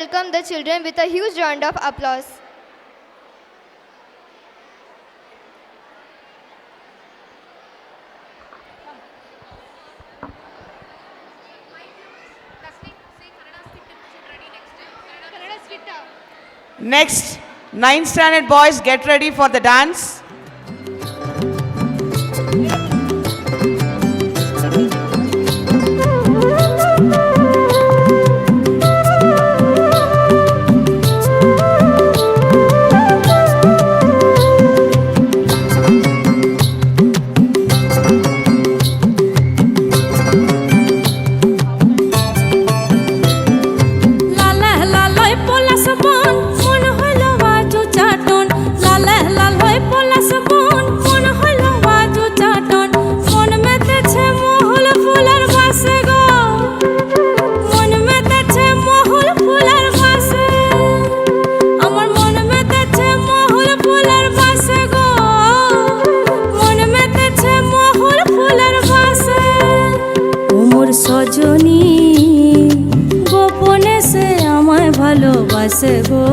Welcome the children with a huge round of applause. Next, 9th standard boys, get ready for the dance. Sajani গোপনে সে আমায় ভালোবাসে গো,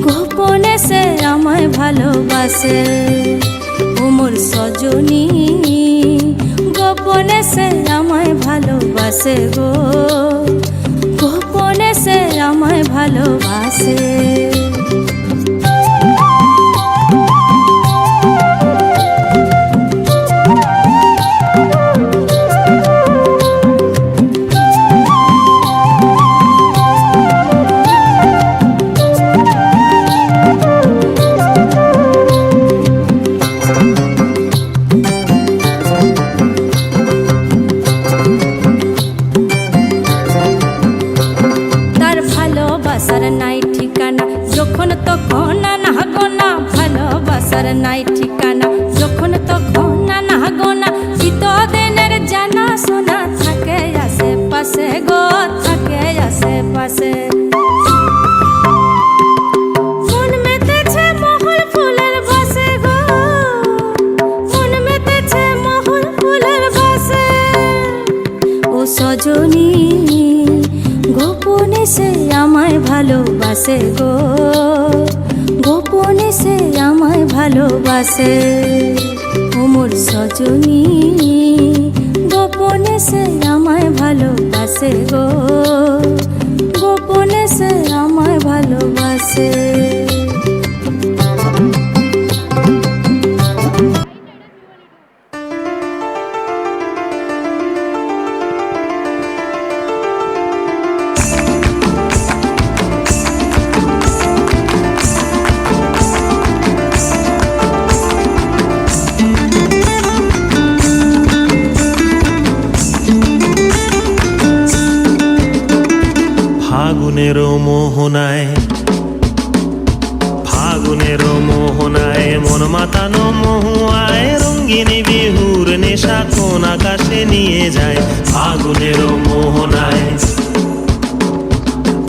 গোপনে সে আমায় ভালোবাসে। ও মোর সজনী গোপনে সে আমায় ভালোবাসে গো, গোপনে সে আমায় ভালোবাসে। ভালোবাসার নাই ঠিকানা যখন তখন না গোনা, ভালোবাসার নাই ঠিকানা যখন তখন না গোনা। চিতদিনের জানা শোনা থাকে আশেপাশে গো, থাকে আশেপাশে। মন মেতেছে মহল ফুলের বাসে গো, মন মেতেছে মহল ফুলের বাসে। ও সজনী গোপনে সে আমায় ভালোবাসে গো, গোপনে সে আমায় ভালোবাসে। ও মোর সজনী গোপনে সে আমায় ভালোবাসে গো, গোপনে সে আমায় ভালোবাসে। ফাগুনের মোহনায়, ফাগুনের মোহনায় মন মাতানো মহুয়ায় রঙ্গিনী বিহুর নেশা কোন আকাশে নিয়ে যায়। ফাগুনের মোহনায়,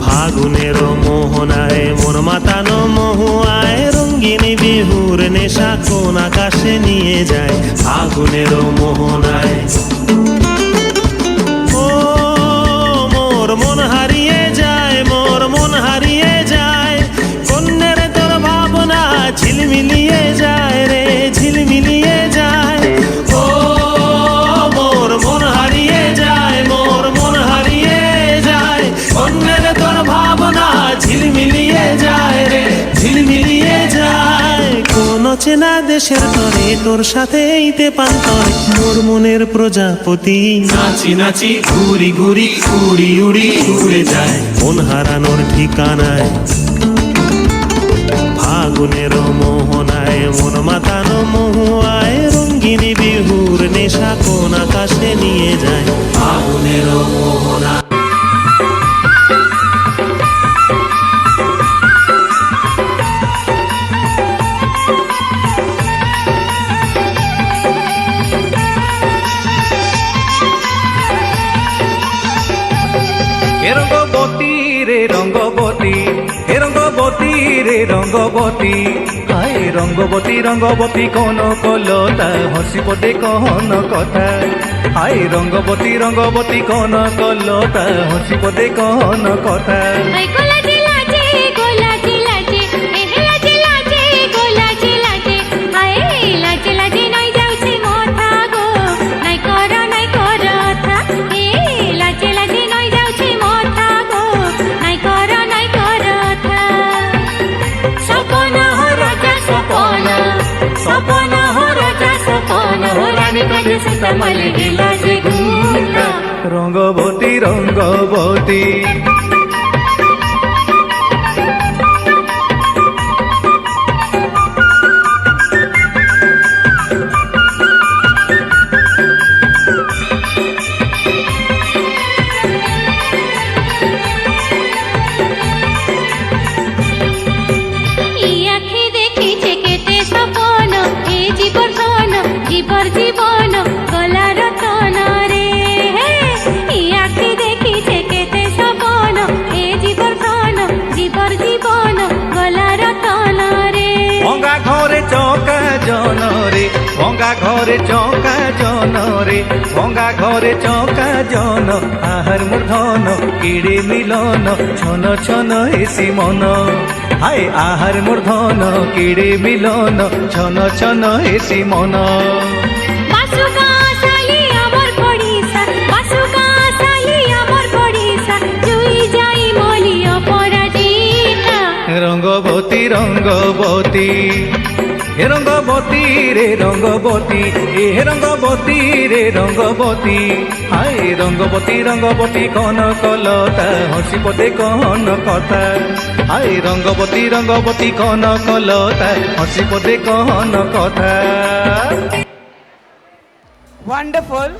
ফাগুনের মোহনায় মন মাতানো মহুয়ায় রঙ্গিনী বিহুর নেশা কোন আকাশে নিয়ে যায়। ফাগুনের মোহনায় ও মোর মন হারিয়ে যায়, মোর মন হারিয়ে যায়। কন্যের তোর ভাবনা ঝিলমিলিয়ে যায় রে, ঝিলমিলিয়ে যায়। ও মোর মন হারিয়ে যায়, মোর মন হারিয়ে যায়। কন্যের তোর ভাবনা ঝিলমিলিয়ে যায় রে, ঝিলমিলিয়ে যায়। কোন চেনা দেশের তরে তোর সাথে এইতে পান্তরে মোর মনের প্রজাপতি নাচি নাচি ঘুরি ঘুরি উড়ি উড়ি উড়ে যায় মন হারানোর ঠিকানায়। ফাগুনের মোহনায় মন মাতানো মহুয়ায় রঙ্গিনী বিহুর নেশা কোন আকাশে নিয়ে যায়। ফাগুনের মোহনা রঙ্গবতী হে রঙ্গবতী রে রঙ্গবতী হায় রঙ্গবতী রঙ্গবতী কোন কলতা হসি পদে কহন কথা হায় রঙ্গবতী রঙ্গবতী কোন কলতা হসি পদে কহন কথা ওই গোলাচি লাচি গোলাচি লাচি এহে লাচি লাচি গোলাচি লাচি আয়ে লাচি লাচি নই যাଉଛି মথা গো নাই কর থা এ লাচি লাচি নই যাଉଛି মথা গো নাই কর থা সপন হো রাজা সপন সপন হো রাজা সপন হো রানী কাজে সুতমলে গেলা যে ঘুমটা রঙ্গবতী রঙ্গবতী ই আখি দেখিছে কেতে সপন এ জীবর ধন জীবর জীবন গলা রতন রে ই আখি দেখিছে কেতে সপন এ জীবর ধন জীবর জীবন গলা রতন রে ভঙ্গা ঘরে চৌকা জনরে ভঙ্গা ঘরে চৌকা জনরে ভঙ্গা ঘরে চৌকা জন আহার মূর্ধন কিড়ে মিলন ছন ছন হেসি মন হায় আহার মূর্ধন কিড়ে মিলন ছন ছন হেসি মন বাসুকা শালি আমার পড়িসা বাসুকা শালি আমার পড়িসা জুই যাই মলি অপরাজিতা রঙ্গবতী রঙ্গবতী হে রঙ্গবতী রে রঙ্গবতী এ রঙ্গবতী রে রঙ্গবতী হায় রঙ্গবতী রঙ্গবতী কোন কলতা হসি পদে কহন কথা হায় রঙ্গবতী রঙ্গবতী কোন কলতা হসি পদে কহন কথা Wonderful.